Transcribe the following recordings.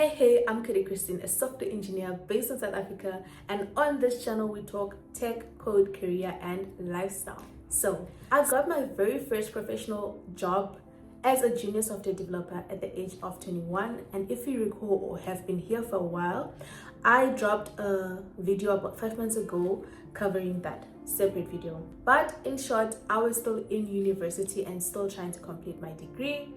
Hey, I'm Kudi Christine, a software engineer based in South Africa, and on this channel we talk tech, code, career, and lifestyle. So, I got my very first professional job as a junior software developer at the age of 21, and if you recall or have been here for a while, I dropped a video about 5 months ago covering that separate video. But in short, I was still in university and still trying to complete my degree.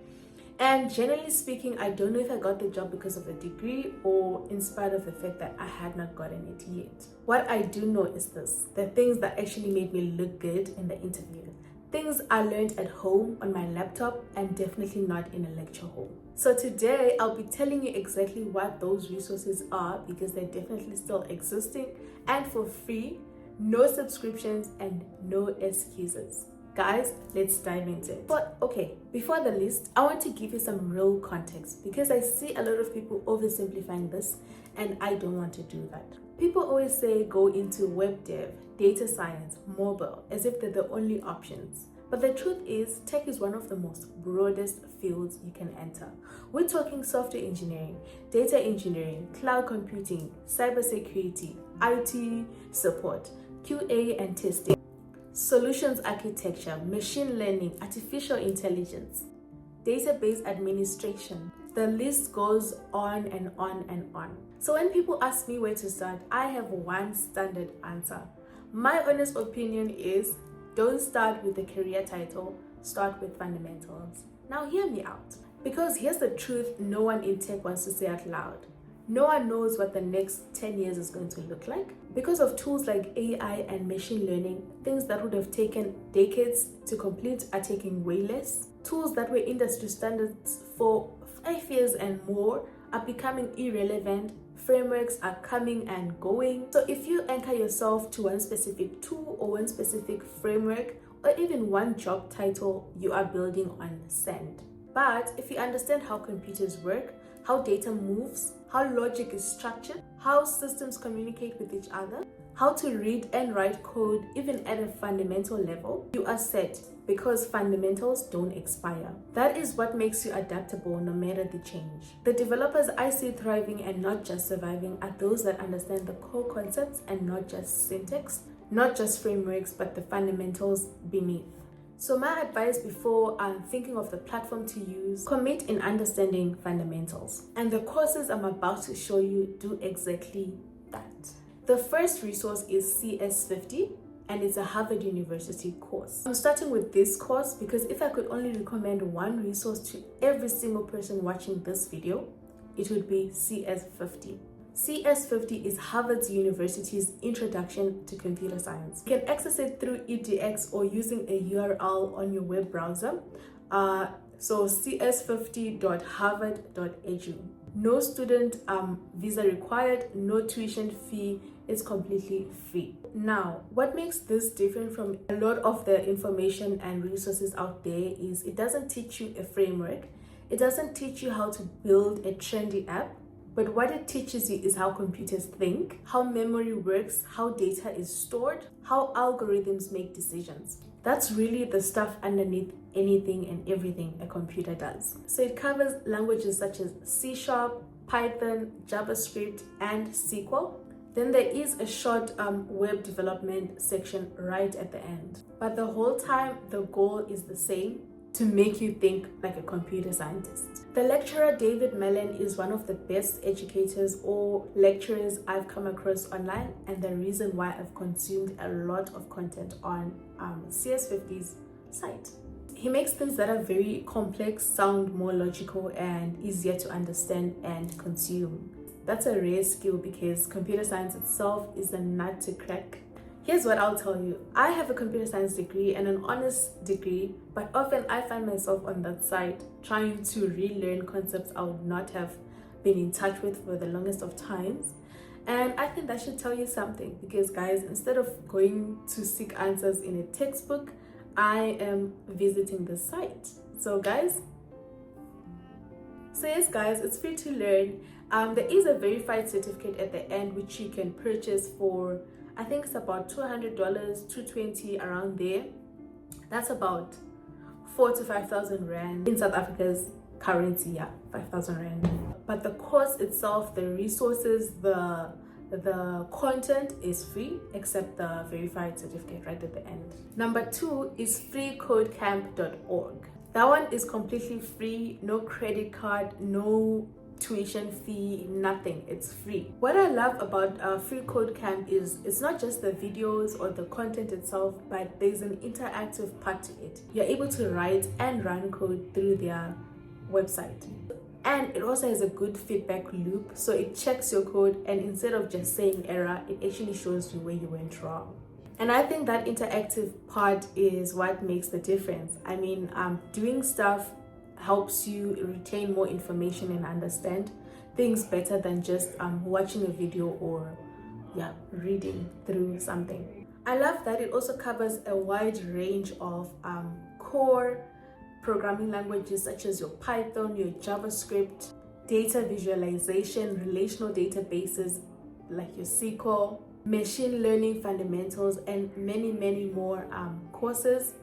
And generally speaking, I don't know if I got the job because of the degree or in spite of the fact that I had not gotten it yet. What I do know is this: the things that actually made me look good in the interview. Things I learned at home on my laptop and definitely not in a lecture hall. So today I'll be telling you exactly what those resources are, because they're definitely still existing and for free, no subscriptions and no excuses. Guys, let's dive into it. But okay, before the list, I want to give you some real context because I see a lot of people oversimplifying this and I don't want to do that. People always say go into web dev, data science, mobile, as if they're the only options. But the truth is, tech is one of the most broadest fields you can enter. We're talking software engineering, data engineering, cloud computing, cybersecurity, IT support, QA and testing, solutions architecture, machine learning, artificial intelligence, database administration. The list goes on and on and on. So when people ask me where to start, I have one standard answer. My honest opinion is, don't start with the career title, start with fundamentals. Now hear me out, because here's the truth no one in tech wants to say out loud. No one knows what the next 10 years is going to look like. Because of tools like AI and machine learning, things that would have taken decades to complete are taking way less. Tools that were industry standards for 5 years and more are becoming irrelevant. Frameworks are coming and going. So if you anchor yourself to one specific tool or one specific framework or even one job title, you are building on sand. But if you understand how computers work, how data moves, how logic is structured, how systems communicate with each other, how to read and write code even at a fundamental level, you are set, because fundamentals don't expire. That is what makes you adaptable no matter the change. The developers I see thriving and not just surviving are those that understand the core concepts and not just syntax, not just frameworks, but the fundamentals beneath. So my advice before thinking of the platform to use, commit in understanding fundamentals. And the courses I'm about to show you do exactly that. The first resource is CS50, and it's a Harvard University course. I'm starting with this course because if I could only recommend one resource to every single person watching this video, it would be CS50. CS50 is Harvard University's introduction to computer science. You can access it through edX or using a URL on your web browser. So cs50.harvard.edu. No student visa required, no tuition fee, it's completely free. Now, what makes this different from a lot of the information and resources out there is it doesn't teach you a framework. It doesn't teach you how to build a trendy app. But what it teaches you is how computers think, how memory works, how data is stored, how algorithms make decisions. That's really the stuff underneath anything and everything a computer does. So it covers languages such as C#, Python, JavaScript, and SQL. Then there is a short web development section right at the end. But the whole time, the goal is the same: to make you think like a computer scientist. The lecturer David Mellon is one of the best educators or lecturers I've come across online, and the reason why I've consumed a lot of content on CS50's site. He makes things that are very complex sound more logical and easier to understand and consume. That's a rare skill because computer science itself is a nut to crack. Here's what I'll tell you. I have a computer science degree and an honors degree, but often I find myself on that side trying to relearn concepts I would not have been in touch with for the longest of times. And I think that should tell you something, because guys, instead of going to seek answers in a textbook, I am visiting the site. So yes guys, it's free to learn. There is a verified certificate at the end which you can purchase for, I think it's about $200, $220, around there. That's about 4,000 to 5,000 rand in South Africa's currency. Yeah, 5,000 rand. but the course itself, the resources, the content is free except the verified certificate right at the end. Number 2 is freecodecamp.org. That one is completely free, no credit card, no tuition fee, nothing. It's free. What I love about Free Code Camp is it's not just the videos or the content itself, but there's an interactive part to it. You're able to write and run code through their website. And it also has a good feedback loop, so it checks your code, and instead of just saying error, it actually shows you where you went wrong. And I think that interactive part is what makes the difference. I mean, doing stuff helps you retain more information and understand things better than just watching a video or reading through something. I love that it also covers a wide range of core programming languages such as your Python, your JavaScript, data visualization, relational databases like your SQL, machine learning fundamentals, and many more courses.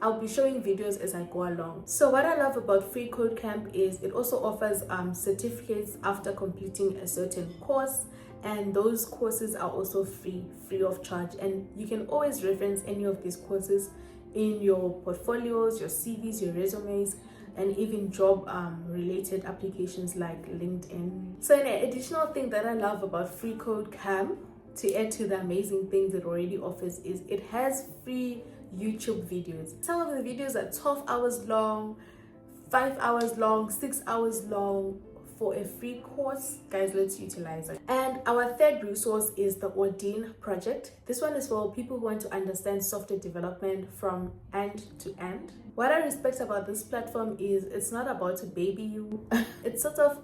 I'll be showing videos as I go along. So what I love about Free Code Camp is it also offers certificates after completing a certain course, and those courses are also free of charge, and you can always reference any of these courses in your portfolios, your CVs, your resumes, and even job related applications like LinkedIn. So an additional thing that I love about Free Code Camp, to add to the amazing things it already offers, is it has free YouTube videos. Some of the videos are 12 hours long, 5 hours long, 6 hours long. For a free course, guys, let's utilize it. And our third resource is the Ordain project. This one is for people who want to understand software development from end to end. What I respect about this platform is it's not about to baby you. It sort of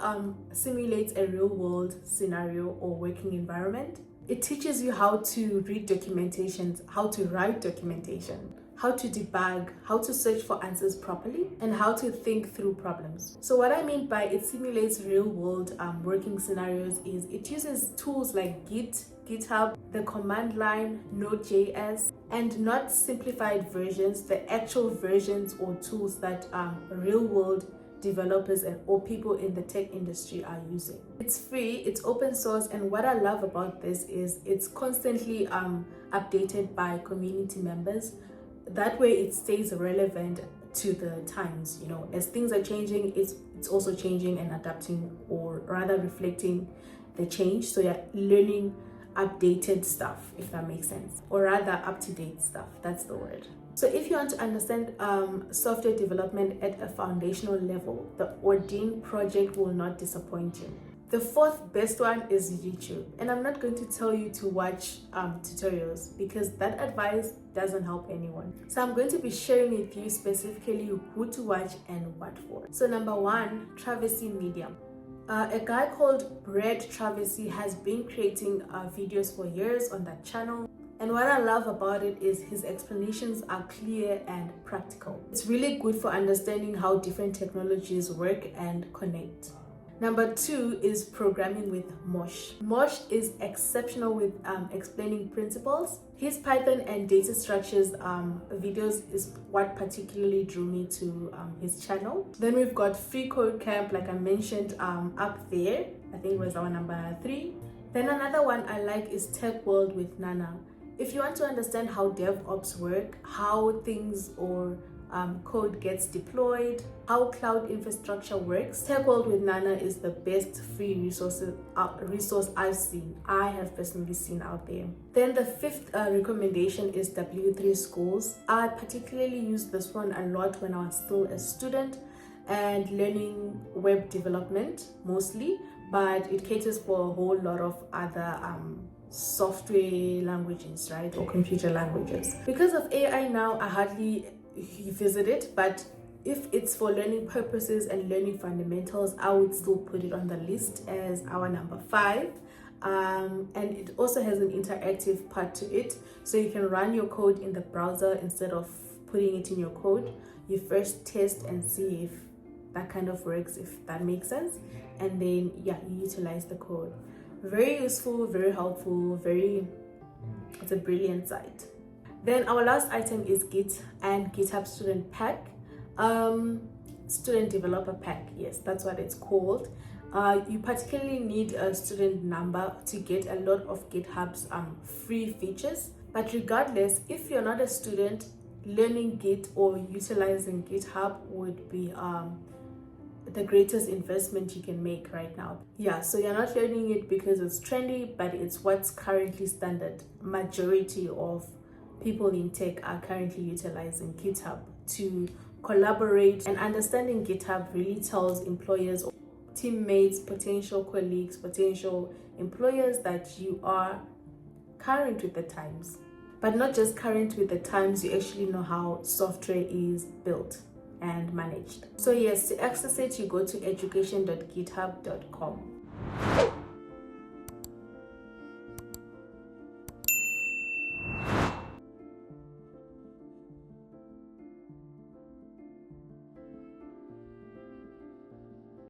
simulates a real world scenario or working environment. It teaches you how to read documentations, how to write documentation, how to debug, how to search for answers properly, and how to think through problems. So what I mean by it simulates real world working scenarios is it uses tools like GitHub, the command line, Node.js, and not simplified versions, the actual versions or tools that real world developers or people in the tech industry are using. It's free, it's open source, and what I love about this is it's constantly updated by community members. That way it stays relevant to the times. You know, as things are changing, it's also changing and adapting, or rather reflecting the change. So you're learning updated stuff, if that makes sense, or rather up-to-date stuff. That's the word. So if you want to understand software development at a foundational level, the Ordain project will not disappoint you. The fourth best one is YouTube, and I'm not going to tell you to watch tutorials because that advice doesn't help anyone. So I'm going to be sharing with you specifically who to watch and what for. So number 1, Travesty Media. A guy called Brad Travesty has been creating videos for years on that channel. And what I love about it is his explanations are clear and practical. It's really good for understanding how different technologies work and connect. Number 2 is Programming with Mosh. Mosh is exceptional with explaining principles. His Python and data structures videos is what particularly drew me to his channel. Then we've got Free Code Camp, like I mentioned up there. I think it was our number 3. Then another one I like is Tech World with Nana. If you want to understand how DevOps work, how things or code gets deployed, how cloud infrastructure works, Tech World with Nana is the best free resource I have personally seen out there. Then the 5th recommendation is W3 Schools. I particularly used this one a lot when I was still a student and learning web development mostly, but it caters for a whole lot of other software languages, right, or computer languages. Because of AI now, I hardly visit it, but if it's for learning purposes and learning fundamentals, I would still put it on the list as our number 5. And it also has an interactive part to it, so you can run your code in the browser instead of putting it in your code. You first test and see if that kind of works, if that makes sense, and then you utilize the code. Very useful, very helpful, it's a brilliant site. Then our last item is Git and GitHub Student Pack. Student Developer Pack, yes, that's what it's called. You particularly need a student number to get a lot of GitHub's free features. But regardless, if you're not a student, learning Git or utilizing GitHub would be the greatest investment you can make right now. Yeah, so you're not learning it because it's trendy, but it's what's currently standard. Majority of people in tech are currently utilizing GitHub to collaborate, and understanding GitHub really tells employers, teammates, potential colleagues, potential employers that you are current with the times. But not just current with the times, you actually know how software is built and managed. So yes, to access it, you go to education.github.com.